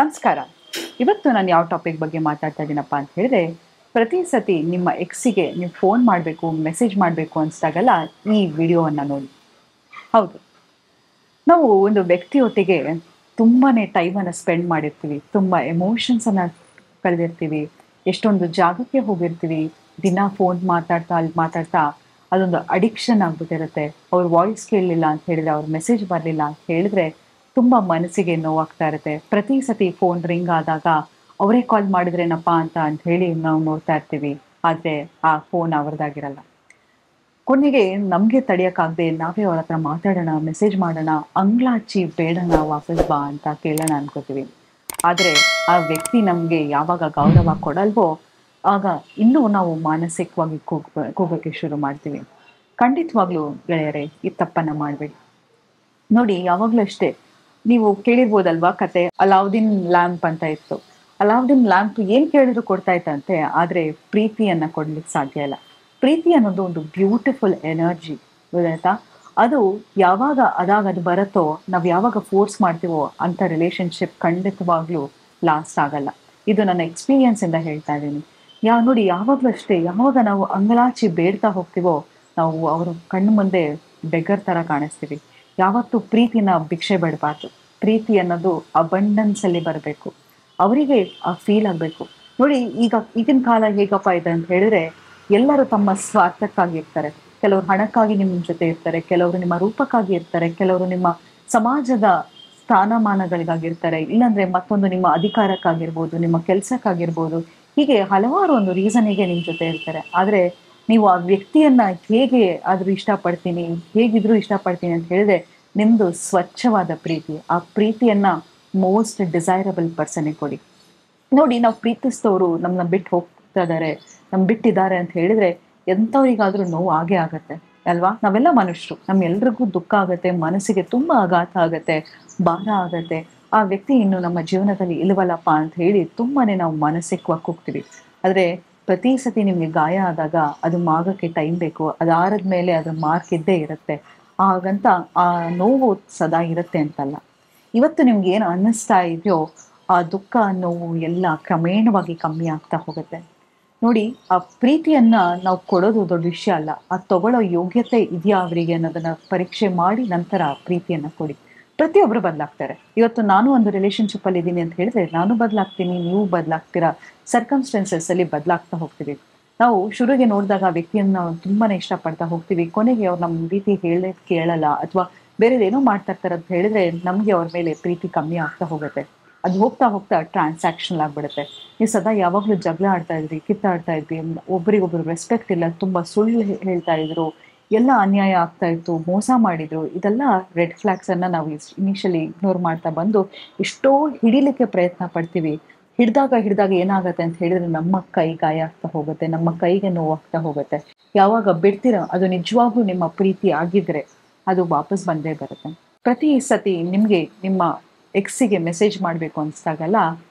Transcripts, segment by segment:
ನಮಸ್ಕಾರ. ಇವತ್ತು ನಾನು ಯಾವ ಟಾಪಿಕ್ ಬಗ್ಗೆ ಮಾತಾಡ್ತಾ ಇದ್ದೀನಪ್ಪ ಅಂತ ಹೇಳಿದ್ರೆ, ಪ್ರತಿ ಸತಿ ನಿಮ್ಮ ಎಕ್ಸಿಗೆ ನೀವು ಫೋನ್ ಮಾಡಬೇಕು, ಮೆಸೇಜ್ ಮಾಡಬೇಕು ಅನಿಸ್ದಾಗೆಲ್ಲ ಈ ವಿಡಿಯೋವನ್ನು ನೋಡಿ. ಹೌದು, ನಾವು ಒಂದು ವ್ಯಕ್ತಿಯೊಟ್ಟಿಗೆ ತುಂಬಾ ಟೈಮನ್ನು ಸ್ಪೆಂಡ್ ಮಾಡಿರ್ತೀವಿ, ತುಂಬ ಎಮೋಷನ್ಸನ್ನು ಕಳೆದಿರ್ತೀವಿ, ಎಷ್ಟೊಂದು ಜಾಗಕ್ಕೆ ಹೋಗಿರ್ತೀವಿ. ದಿನ ಫೋನ್ ಮಾತಾಡ್ತಾ ಅಲ್ಲಿ ಮಾತಾಡ್ತಾ ಅದೊಂದು ಅಡಿಕ್ಷನ್ ಆಗಿಬಿಟ್ಟಿರುತ್ತೆ. ಅವ್ರ ವಾಯ್ಸ್ ಕೇಳಲಿಲ್ಲ ಅಂತ ಹೇಳಿದ್ರೆ, ಅವ್ರ ಮೆಸೇಜ್ ಬರಲಿಲ್ಲ ಅಂತ ಹೇಳಿದ್ರೆ ತುಂಬ ಮನಸ್ಸಿಗೆ ನೋವಾಗ್ತಾ ಇರುತ್ತೆ. ಪ್ರತಿ ಸತಿ ಫೋನ್ ರಿಂಗ್ ಆದಾಗ ಅವರೇ ಕಾಲ್ ಮಾಡಿದ್ರೇನಪ್ಪ ಅಂತ ಹೇಳಿ ನಾವು ನೋಡ್ತಾ ಇರ್ತೀವಿ. ಆದರೆ ಆ ಫೋನ್ ಅವ್ರದ್ದಾಗಿರಲ್ಲ. ಕೊನೆಗೆ ನಮಗೆ ತಡೆಯೋಕ್ಕಾಗದೆ ನಾವೇ ಅವ್ರ ಹತ್ರ ಮಾತಾಡೋಣ, ಮೆಸೇಜ್ ಮಾಡೋಣ, ಅಂಗ್ಲಾಚಿ ಬೇಡಣ ವಾಪಸ್ ಬಾ ಅಂತ ಕೇಳೋಣ ಅನ್ಕೋತೀವಿ. ಆದರೆ ಆ ವ್ಯಕ್ತಿ ನಮಗೆ ಯಾವಾಗ ಗೌರವ ಕೊಡಲ್ವೋ ಆಗ ಇನ್ನೂ ನಾವು ಮಾನಸಿಕವಾಗಿ ಕೂಗೋಕ್ಕೆ ಶುರು ಮಾಡ್ತೀವಿ. ಖಂಡಿತವಾಗ್ಲೂ ಗೆಳೆಯರೇ, ಈ ತಪ್ಪನ್ನು ಮಾಡಬೇಡಿ. ನೋಡಿ, ಯಾವಾಗಲೂ ಅಷ್ಟೇ, ನೀವು ಕೇಳಿರ್ಬೋದಲ್ವಾ ಕತೆ, ಅಲಾವುದ್ದೀನ್ ಲ್ಯಾಂಪ್ ಅಂತ ಇತ್ತು. ಅಲಾವುದ್ದೀನ್ ಲ್ಯಾಂಪ್ ಏನು ಕೇಳಿದ್ರು ಕೊಡ್ತಾ ಇತ್ತಂತೆ, ಆದರೆ ಪ್ರೀತಿಯನ್ನು ಕೊಡ್ಲಿಕ್ಕೆ ಸಾಧ್ಯ ಇಲ್ಲ. ಪ್ರೀತಿ ಅನ್ನೋದು ಒಂದು ಬ್ಯೂಟಿಫುಲ್ ಎನರ್ಜಿ, ಗೊತ್ತಾಯ್ತಾ? ಅದು ಯಾವಾಗ ಅದು ಬರುತ್ತೋ, ನಾವು ಯಾವಾಗ ಫೋರ್ಸ್ ಮಾಡ್ತೀವೋ ಅಂಥ ರಿಲೇಷನ್ಶಿಪ್ ಖಂಡಿತವಾಗ್ಲೂ ಲಾಸ್ಟ್ ಆಗಲ್ಲ. ಇದು ನನ್ನ ಎಕ್ಸ್ಪೀರಿಯನ್ಸಿಂದ ಹೇಳ್ತಾ ಇದ್ದೀನಿ. ನೋಡಿ, ಯಾವಾಗಲೂ ಅಷ್ಟೇ, ಯಾವಾಗ ನಾವು ಅಂಗಲಾಚಿ ಬೇಡ್ತಾ ಹೋಗ್ತೀವೋ ನಾವು ಅವ್ರ ಕಣ್ಣು ಮುಂದೆ ಬೆಗರ್ ಥರ ಕಾಣಿಸ್ತೀವಿ. ಯಾವತ್ತೂ ಪ್ರೀತಿನ ಭಿಕ್ಷೆ ಬಿಡಬಾರ್ದು. ಪ್ರೀತಿ ಅನ್ನೋದು ಅಬಂಡೆನ್ಸಲ್ಲಿ ಬರಬೇಕು, ಅವರಿಗೆ ಆ ಫೀಲ್ ಆಗಬೇಕು. ನೋಡಿ, ಈಗಿನ ಕಾಲ ಹೇಗಪ್ಪ ಇದೆ ಅಂತ ಹೇಳಿದ್ರೆ, ಎಲ್ಲರೂ ತಮ್ಮ ಸ್ವಾರ್ಥಕ್ಕಾಗಿ ಇರ್ತಾರೆ. ಕೆಲವರು ಹಣಕ್ಕಾಗಿ ನಿಮ್ಮ ಜೊತೆ ಇರ್ತಾರೆ, ಕೆಲವರು ನಿಮ್ಮ ರೂಪಕ್ಕಾಗಿ ಇರ್ತಾರೆ, ಕೆಲವರು ನಿಮ್ಮ ಸಮಾಜದ ಸ್ಥಾನಮಾನಗಳಿಗಾಗಿರ್ತಾರೆ, ಇಲ್ಲಾಂದರೆ ಮತ್ತೊಂದು ನಿಮ್ಮ ಅಧಿಕಾರಕ್ಕಾಗಿರ್ಬೋದು, ನಿಮ್ಮ ಕೆಲಸಕ್ಕಾಗಿರ್ಬೋದು. ಹೀಗೆ ಹಲವಾರು ಒಂದು ರೀಸನಿಗೆ ನಿಮ್ಮ ಜೊತೆ ಇರ್ತಾರೆ. ಆದರೆ ನೀವು ಆ ವ್ಯಕ್ತಿಯನ್ನು ಹೇಗೆ ಆದರೂ ಇಷ್ಟಪಡ್ತೀನಿ, ಹೇಗಿದ್ರೂ ಇಷ್ಟಪಡ್ತೀನಿ ಅಂತ ಹೇಳಿದ್ರೆ ನಿಮ್ಮದು ಸ್ವಚ್ಛವಾದ ಪ್ರೀತಿ. ಆ ಪ್ರೀತಿಯನ್ನು ಮೋಸ್ಟ್ ಡಿಸೈರಬಲ್ ಪರ್ಸನ್ಗೆ ಕೊಡಿ. ನೋಡಿ, ನಾವು ಪ್ರೀತಿಸಿದವರು ನಮ್ಮನ್ನ ಬಿಟ್ಟು ಹೋಗ್ತಾ ಇದ್ದಾರೆ, ಬಿಟ್ಟಿದ್ದಾರೆ ಅಂತ ಹೇಳಿದ್ರೆ ಎಂಥವ್ರಿಗಾದರೂ ನೋವು ಆಗೇ ಆಗುತ್ತೆ ಅಲ್ವಾ? ನಾವೆಲ್ಲ ಮನುಷ್ಯರು, ನಮ್ಮೆಲ್ರಿಗೂ ದುಃಖ ಆಗುತ್ತೆ, ಮನಸ್ಸಿಗೆ ತುಂಬ ಆಘಾತ ಆಗುತ್ತೆ, ಭಾರ ಆಗುತ್ತೆ. ಆ ವ್ಯಕ್ತಿ ಇನ್ನು ನಮ್ಮ ಜೀವನದಲ್ಲಿ ಇಲ್ವಲ್ಲಪ್ಪ ಅಂತ ಹೇಳಿ ತುಂಬಾ ನಾವು ಮಾನಸಿಕವಾಗಿ ಹೋಗ್ತೀವಿ. ಆದರೆ ಪ್ರತಿ ಸತಿ ನಿಮಗೆ ಗಾಯ ಆದಾಗ ಅದು ಮಾಗಕ್ಕೆ ಟೈಮ್ ಬೇಕು. ಅದಾರದ ಮೇಲೆ ಅದರ ಮಾರ್ಕ್ ಇದ್ದೇ ಇರುತ್ತೆ. ಹಾಗಂತ ಆ ನೋವು ಸದಾ ಇರುತ್ತೆ ಅಂತಲ್ಲ. ಇವತ್ತು ನಿಮ್ಗೆ ಏನು ಅನ್ನಿಸ್ತಾ ಇದೆಯೋ ಆ ದುಃಖ, ನೋವು ಎಲ್ಲ ಕ್ರಮೇಣವಾಗಿ ಕಮ್ಮಿ ಆಗ್ತಾ ಹೋಗುತ್ತೆ. ನೋಡಿ, ಆ ಪ್ರೀತಿಯನ್ನು ನಾವು ಕೊಡೋದು ದೊಡ್ಡ ವಿಷಯ ಅಲ್ಲ, ಅದು ತಗೊಳ್ಳೋ ಯೋಗ್ಯತೆ ಇದೆಯಾ ಅವರಿಗೆ ಅನ್ನೋದನ್ನು ಪರೀಕ್ಷೆ ಮಾಡಿ ನಂತರ ಪ್ರೀತಿಯನ್ನು ಕೊಡಿ. ಪ್ರತಿಯೊಬ್ಬರು ಬದಲಾಗ್ತಾರೆ. ಇವತ್ತು ನಾನು ಒಂದು ರಿಲೇಷನ್ಶಿಪ್ಪಲ್ಲಿ ಇದ್ದೀನಿ ಅಂತ ಹೇಳಿದ್ರೆ ನಾನು ಬದಲಾಗ್ತೀನಿ, ನೀವು ಬದಲಾಗ್ತೀರಾ. ಸರ್ಕಮ್ಸ್ಟೆನ್ಸಸ್ಸಲ್ಲಿ ಬದಲಾಗ್ತಾ ಹೋಗ್ತೀವಿ. ನಾವು ಶುರುವಿಗೆ ನೋಡಿದಾಗ ಆ ವ್ಯಕ್ತಿಯನ್ನು ನಾವು ತುಂಬಾ ಇಷ್ಟಪಡ್ತಾ ಹೋಗ್ತೀವಿ. ಕೊನೆಗೆ ಅವ್ರು ನಮ್ಮ ರೀತಿ ಕೇಳಲ್ಲ ಅಥವಾ ಬೇರೆದೇನೋ ಮಾಡ್ತಾ ಇರ್ತಾರೆ ಅಂತ ಹೇಳಿದ್ರೆ ನಮಗೆ ಅವ್ರ ಮೇಲೆ ಪ್ರೀತಿ ಕಮ್ಮಿ ಆಗ್ತಾ ಹೋಗುತ್ತೆ. ಅದು ಹೋಗ್ತಾ ಹೋಗ್ತಾ ಟ್ರಾನ್ಸಾಕ್ಷನಲ್ ಆಗಿಬಿಡುತ್ತೆ. ನೀವು ಸದಾ ಯಾವಾಗಲೂ ಜಗಳ ಆಡ್ತಾ ಇದ್ರಿ, ಕಿತ್ತಾಡ್ತಾ ಇದ್ರಿ, ಒಬ್ರಿಗೊಬ್ರು ರೆಸ್ಪೆಕ್ಟ್ ಇಲ್ಲ, ತುಂಬ ಸುಳ್ಳು ಹೇಳ್ತಾ ಇದ್ರು, ಎಲ್ಲ ಅನ್ಯಾಯ ಆಗ್ತಾ ಇತ್ತು, ಮೋಸ ಮಾಡಿದ್ರು. ಇದೆಲ್ಲ ರೆಡ್ ಫ್ಲಾಗ್ಸನ್ನು ನಾವು ಇನಿಷಿಯಲಿ ಇಗ್ನೋರ್ ಮಾಡ್ತಾ ಬಂದು ಎಷ್ಟೋ ಹಿಡಿಲಿಕ್ಕೆ ಪ್ರಯತ್ನ ಪಡ್ತೀವಿ. ಹಿಡಿದಾಗ ಏನಾಗುತ್ತೆ ಅಂತ ಹೇಳಿದ್ರೆ ನಮ್ಮ ಕೈ ಗಾಯ ಆಗ್ತಾ ಹೋಗುತ್ತೆ, ನಮ್ಮ ಕೈಗೆ ನೋವಾಗ್ತಾ ಹೋಗುತ್ತೆ. ಯಾವಾಗ ಬಿಡ್ತೀರೋ ಅದು ನಿಜವಾಗ್ಲೂ ನಿಮ್ಮ ಪ್ರೀತಿ ಆಗಿದ್ರೆ ಅದು ವಾಪಸ್ ಬಂದೇ ಬರುತ್ತೆ. ಪ್ರತಿ ಸತಿ ನಿಮಗೆ ನಿಮ್ಮ ಎಕ್ಸಿಗೆ ಮೆಸೇಜ್ ಮಾಡಬೇಕು ಅನಿಸ್ದಾಗಲ್ಲ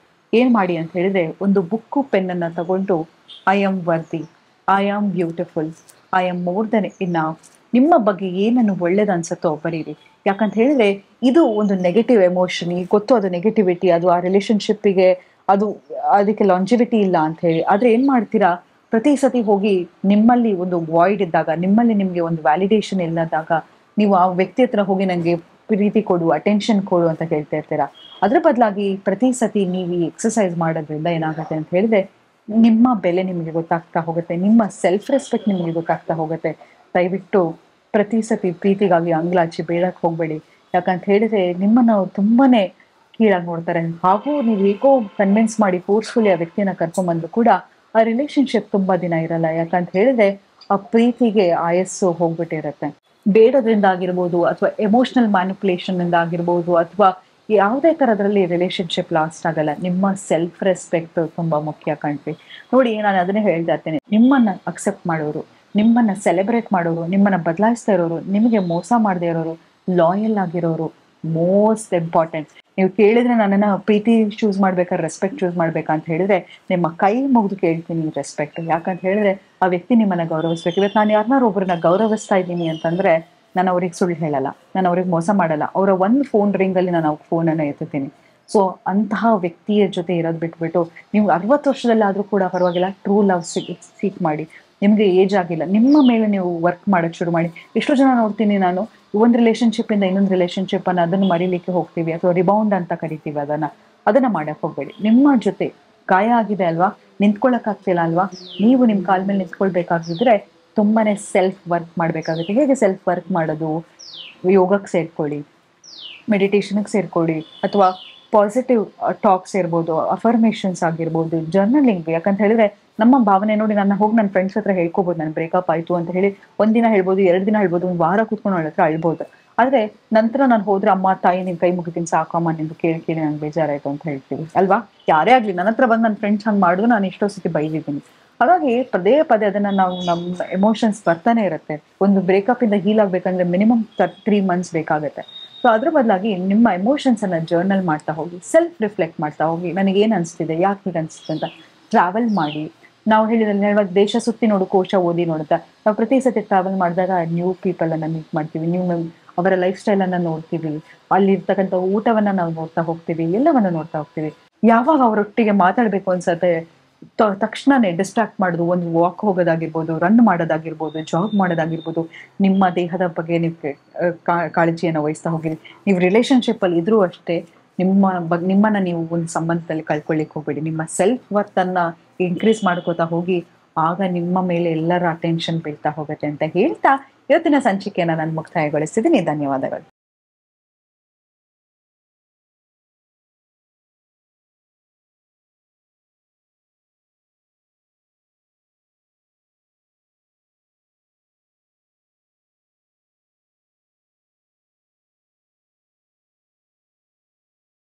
ಏನು ಮಾಡಿ ಅಂತ ಹೇಳಿದ್ರೆ, ಒಂದು ಬುಕ್ಕು ಪೆನ್ನನ್ನು ತಗೊಂಡು I am worthy, I am beautiful, I am more than enough, ನಿಮ್ಮ ಬಗ್ಗೆ ಏನನ್ನು ಒಳ್ಳೇದು ಅನ್ಸುತ್ತೋ ಬರೀರಿ. ಯಾಕಂತ ಹೇಳಿದ್ರೆ ಇದು ಒಂದು ನೆಗೆಟಿವ್ ಎಮೋಷನ್, ಈಗ ಗೊತ್ತು ಅದು ನೆಗೆಟಿವಿಟಿ, ಅದು ಆ ರಿಲೇಷನ್ಶಿಪ್ಪಿಗೆ ಅದಕ್ಕೆ ಲಾಂಜಿವಿಟಿ ಇಲ್ಲ ಅಂತ ಹೇಳಿ. ಆದರೆ ಏನು ಮಾಡ್ತೀರಾ, ಪ್ರತಿ ಸತಿ ಹೋಗಿ ನಿಮ್ಮಲ್ಲಿ ಒಂದು ವಾಯ್ಡ್ ಇದ್ದಾಗ, ನಿಮ್ಮಲ್ಲಿ ನಿಮಗೆ ಒಂದು ವ್ಯಾಲಿಡೇಷನ್ ಇಲ್ಲದಾಗ ನೀವು ಆ ವ್ಯಕ್ತಿ ಹತ್ರ ಹೋಗಿ ನನಗೆ ಪ್ರೀತಿ ಕೊಡು, ಅಟೆನ್ಷನ್ ಕೊಡು ಅಂತ ಹೇಳ್ತಾ ಇರ್ತೀರಾ. ಅದ್ರ ಬದಲಾಗಿ ಪ್ರತಿ ಸತಿ ನೀವು ಈ ಎಕ್ಸಸೈಸ್ ಮಾಡೋದ್ರಿಂದ ಏನಾಗುತ್ತೆ ಅಂತ ಹೇಳಿದ್ರೆ ನಿಮ್ಮ ಬೆಲೆ ನಿಮಗೆ ಗೊತ್ತಾಗ್ತಾ ಹೋಗುತ್ತೆ, ನಿಮ್ಮ ಸೆಲ್ಫ್ ರೆಸ್ಪೆಕ್ಟ್ ನಿಮಗೆ ಗೊತ್ತಾಗ್ತಾ ಹೋಗುತ್ತೆ. ದಯವಿಟ್ಟು ಪ್ರತಿ ಸತಿ ಪ್ರೀತಿಗಾಗಿ ಅಂಗ್ಲಾಚಿ ಬೇಡಕ್ಕೆ ಹೋಗಬೇಡಿ. ಯಾಕಂತ ಹೇಳಿದ್ರೆ ನಿಮ್ಮನ್ನು ಅವ್ರು ತುಂಬಾ ಕೀಳಾಗಿ ನೋಡ್ತಾರೆ. ಹಾಗೂ ನೀವು ಹೇಗೋ ಕನ್ವಿನ್ಸ್ ಮಾಡಿ ಫೋರ್ಸ್ಫುಲಿ ಆ ವ್ಯಕ್ತಿನ ಕರ್ಕೊಂಡ್ಬಂದು ಕೂಡ ಆ ರಿಲೇಷನ್ಶಿಪ್ ತುಂಬ ದಿನ ಇರಲ್ಲ. ಯಾಕಂತ ಹೇಳಿದ್ರೆ ಆ ಪ್ರೀತಿಗೆ ಆಯಸ್ಸು ಹೋಗ್ಬಿಟ್ಟಿರುತ್ತೆ. ಬೇಡೋದ್ರಿಂದ ಆಗಿರ್ಬೋದು, ಅಥವಾ ಎಮೋಷ್ನಲ್ ಮ್ಯಾನಿಪುಲೇಷನ್ನಿಂದ ಆಗಿರ್ಬೋದು, ಅಥವಾ ಯಾವುದೇ ಥರದ್ರಲ್ಲಿ ರಿಲೇಷನ್ಶಿಪ್ ಲಾಸ್ಟ್ ಆಗಲ್ಲ. ನಿಮ್ಮ ಸೆಲ್ಫ್ ರೆಸ್ಪೆಕ್ಟ್ ತುಂಬ ಮುಖ್ಯ ಕಣ್ರಿ. ನೋಡಿ, ನಾನು ಅದನ್ನೇ ಹೇಳ್ತಾ ಇರ್ತೇನೆ, ನಿಮ್ಮನ್ನು ಅಕ್ಸೆಪ್ಟ್ ಮಾಡೋರು, ನಿಮ್ಮನ್ನು ಸೆಲೆಬ್ರೇಟ್ ಮಾಡೋರು, ನಿಮ್ಮನ್ನು ಬದಲಾಯಿಸ್ತಾ ಇರೋರು, ನಿಮಗೆ ಮೋಸ ಮಾಡದೇ ಇರೋರು, ಲಾಯಲ್ ಆಗಿರೋರು ಮೋಸ್ಟ್ ಇಂಪಾರ್ಟೆಂಟ್. ನೀವು ಕೇಳಿದ್ರೆ ನನ್ನನ್ನು ಪ್ರೀತಿ ಚೂಸ್ ಮಾಡ್ಬೇಕಾದ್ರೆ ರೆಸ್ಪೆಕ್ಟ್ ಚೂಸ್ ಮಾಡ್ಬೇಕಂತ ಹೇಳಿದ್ರೆ ನಿಮ್ಮ ಕೈ ಮುಗಿದು ಕೇಳ್ತೀನಿ ರೆಸ್ಪೆಕ್ಟ್. ಯಾಕಂತ ಹೇಳಿದ್ರೆ ಆ ವ್ಯಕ್ತಿ ನಿಮ್ಮನ್ನು ಗೌರವಿಸ್ಬೇಕು. ಇವತ್ತು ನಾನು ಯಾರನ್ನಾರು ಒಬ್ಬರನ್ನ ಗೌರವಿಸ್ತಾ ಇದ್ದೀನಿ ಅಂತಂದರೆ ನಾನು ಅವ್ರಿಗೆ ಸುಳ್ಳು ಹೇಳಲ್ಲ, ನಾನು ಅವ್ರಿಗೆ ಮೋಸ ಮಾಡಲ್ಲ. ಅವರ ಒಂದು ಫೋನ್ ರಿಂಗಲ್ಲಿ ನಾನು ಅವ್ರ ಫೋನನ್ನು ಎತ್ತುತ್ತೀನಿ. ಸೊ ಅಂತಹ ವ್ಯಕ್ತಿಯ ಜೊತೆ ಇರೋದು ಬಿಟ್ಬಿಟ್ಟು ನೀವು 60 ವರ್ಷದಲ್ಲಾದರೂ ಕೂಡ ಪರವಾಗಿಲ್ಲ ಟ್ರೂ ಲವ್ ಸೀಕ್ ಮಾಡಿ. ನಿಮಗೆ ಏಜ್ ಆಗಿಲ್ಲ, ನಿಮ್ಮ ಮೇಲೆ ನೀವು ವರ್ಕ್ ಮಾಡೋಕ್ಕೆ ಶುರು ಮಾಡಿ. ಎಷ್ಟೋ ಜನ ನೋಡ್ತೀನಿ ನಾನು, ಒಂದು ರಿಲೇಶನ್ಶಿಪ್ಪಿಂದ ಇನ್ನೊಂದು ರಿಲೇಶನ್ಶಿಪ್ ಅನ್ನು ಅದನ್ನು ಮರೀಲಿಕ್ಕೆ ಹೋಗ್ತೀವಿ, ಅಥವಾ ರಿಬೌಂಡ್ ಅಂತ ಕರಿತೀವಿ ಅದನ್ನ ಮಾಡಕ್ಕೆ ಹೋಗ್ಬೇಡಿ. ನಿಮ್ಮ ಜೊತೆ ಗಾಯ ಆಗಿದೆ ಅಲ್ವಾ, ನಿಂತ್ಕೊಳ್ಳೋಕ್ಕಾಗ್ತಿಲ್ಲ ಅಲ್ವಾ, ನೀವು ನಿಮ್ಮ ಕಾಲ ಮೇಲೆ ನಿಂತ್ಕೊಳ್ಬೇಕಾಗಿದ್ರೆ ತುಂಬಾನೇ ಸೆಲ್ಫ್ ವರ್ಕ್ ಮಾಡಬೇಕಾಗುತ್ತೆ. ಹೇಗೆ ಸೆಲ್ಫ್ ವರ್ಕ್ ಮಾಡೋದು? ಯೋಗಕ್ಕೆ ಸೇರ್ಕೊಳ್ಳಿ, ಮೆಡಿಟೇಷನ್ಗೆ ಸೇರ್ಕೊಳ್ಳಿ, ಅಥವಾ ಪಾಸಿಟಿವ್ ಟಾಕ್ಸ್ ಇರ್ಬೋದು, ಅಫರ್ಮೇಷನ್ಸ್ ಆಗಿರ್ಬೋದು, ಜರ್ನಲಿಂಗ್. ಯಾಕಂತ ಹೇಳಿದ್ರೆ ನಮ್ಮ ಭಾವನೆ ನೋಡಿ ನನ್ನ ಹೋಗಿ ನನ್ನ ಫ್ರೆಂಡ್ಸ್ ಹತ್ರ ಹೇಳ್ಕೊಬೋದು, ನನ್ನ ಬ್ರೇಕಪ್ ಆಯಿತು ಅಂತ ಹೇಳಿ. ಒಂದಿನ ಹೇಳ್ಬೋದು, 2 ದಿನ ಹೇಳ್ಬೋದು, ಒಂದು ವಾರ ಕೂತ್ಕೊಂಡು ಅವಳ ಹತ್ರ ಅಳ್ಬೋದು. ಆದರೆ ನಂತರ ನಾನು ಹೋದ್ರೆ, ಅಮ್ಮ ತಾಯಿ ನಿನ್ನ ಕೈ ಮುಗಿತೀನಿ ಸಾಕಮ್ಮ, ನಿಂದು ಕೇಳಿ ಕೇಳಿ ನಂಗೆ ಬೇಜಾರಾಯಿತು ಅಂತ ಹೇಳ್ತೀವಿ ಅಲ್ವಾ. ಯಾರೇ ಆಗಲಿ ನನ್ನ ಹತ್ರ ಬಂದು ನನ್ನ ಫ್ರೆಂಡ್ಸ್ ಹಂಗೆ ಮಾಡಿದ್ರು ನಾನು ಎಷ್ಟೋ ಸತಿ ಬೈದಿದ್ದೀನಿ. ಹಾಗಾಗಿ ಪದೇ ಪದೇ ಅದನ್ನು ನಾವು ನಮ್ಮ ಎಮೋಷನ್ಸ್ ಬರ್ತಾನೆ ಇರುತ್ತೆ. ಒಂದು ಬ್ರೇಕಪ್ಪಿಂದ ಹೀಲ್ ಆಗಬೇಕಂದ್ರೆ ಮಿನಿಮಮ್ 3 ಮಂತ್ಸ್ ಬೇಕಾಗುತ್ತೆ. ಸೊ ಅದ್ರ ಬದಲಾಗಿ ನಿಮ್ಮ ಎಮೋಷನ್ಸನ್ನು ಜರ್ನಲ್ ಮಾಡ್ತಾ ಹೋಗಿ, ಸೆಲ್ಫ್ ರಿಫ್ಲೆಕ್ಟ್ ಮಾಡ್ತಾ ಹೋಗಿ, ನನಗೇನು ಅನಿಸ್ತಿದೆ, ಯಾಕೆ ಹೀಗೆ ಅನಿಸ್ತಿದೆ ಅಂತ. ಟ್ರಾವೆಲ್ ಮಾಡಿ. ನಾವು ಹೇಳಿದಾಗ ದೇಶ ಸುತ್ತಿ ನೋಡು ಕೋಶ ಓದಿ ನೋಡುತ್ತಾ, ನಾವು ಪ್ರತಿ ಸತಿ ಟ್ರಾವೆಲ್ ಮಾಡಿದಾಗ ನ್ಯೂ ಪೀಪಲನ್ನು ಮೀಟ್ ಮಾಡ್ತೀವಿ, ಅವರ ಲೈಫ್ ಸ್ಟೈಲನ್ನು ನೋಡ್ತೀವಿ, ಅಲ್ಲಿರ್ತಕ್ಕಂಥ ಊಟವನ್ನು ನಾವು ನೋಡ್ತಾ ಹೋಗ್ತೀವಿ, ಎಲ್ಲವನ್ನು ನೋಡ್ತಾ ಹೋಗ್ತೀವಿ. ಯಾವಾಗ ಅವರೊಟ್ಟಿಗೆ ಮಾತಾಡಬೇಕು ಅನ್ಸತ್ತೆ ತಕ್ಷಣನೇ ಡಿಸ್ಟ್ರಾಕ್ಟ್ ಮಾಡೋದು, ಒಂದು ವಾಕ್ ಹೋಗೋದಾಗಿರ್ಬೋದು, ರನ್ ಮಾಡೋದಾಗಿರ್ಬೋದು, ಜಾಗ್ ಮಾಡೋದಾಗಿರ್ಬೋದು, ನಿಮ್ಮ ದೇಹದ ಬಗ್ಗೆ ನೀವು ಕಾಳಜಿಯನ್ನು ವಹಿಸ್ತಾ ಹೋಗಿರಿ. ನೀವು ರಿಲೇಷನ್ಶಿಪ್ಪಲ್ಲಿ ಇದ್ರೂ ಅಷ್ಟೇ, ನಿಮ್ಮನ್ನ ನೀವು ಒಂದು ಸಂಬಂಧದಲ್ಲಿ ಕಳ್ಕೊಳ್ಳಿಕ್ಕೆ ಹೋಗ್ಬೇಡಿ. ನಿಮ್ಮ ಸೆಲ್ಫ್ ವರ್ತನ್ನು ಇನ್ಕ್ರೀಸ್ ಮಾಡ್ಕೋತಾ ಹೋಗಿ, ಆಗ ನಿಮ್ಮ ಮೇಲೆ ಎಲ್ಲರ ಅಟೆನ್ಷನ್ ಬೀಳ್ತಾ ಹೋಗುತ್ತೆ ಅಂತ ಹೇಳ್ತಾ ಇವತ್ತಿನ ಸಂಚಿಕೆಯನ್ನು ನಾನು ಮುಕ್ತಾಯಗೊಳಿಸ್ತಿದ್ದೀನಿ. ಧನ್ಯವಾದಗಳು.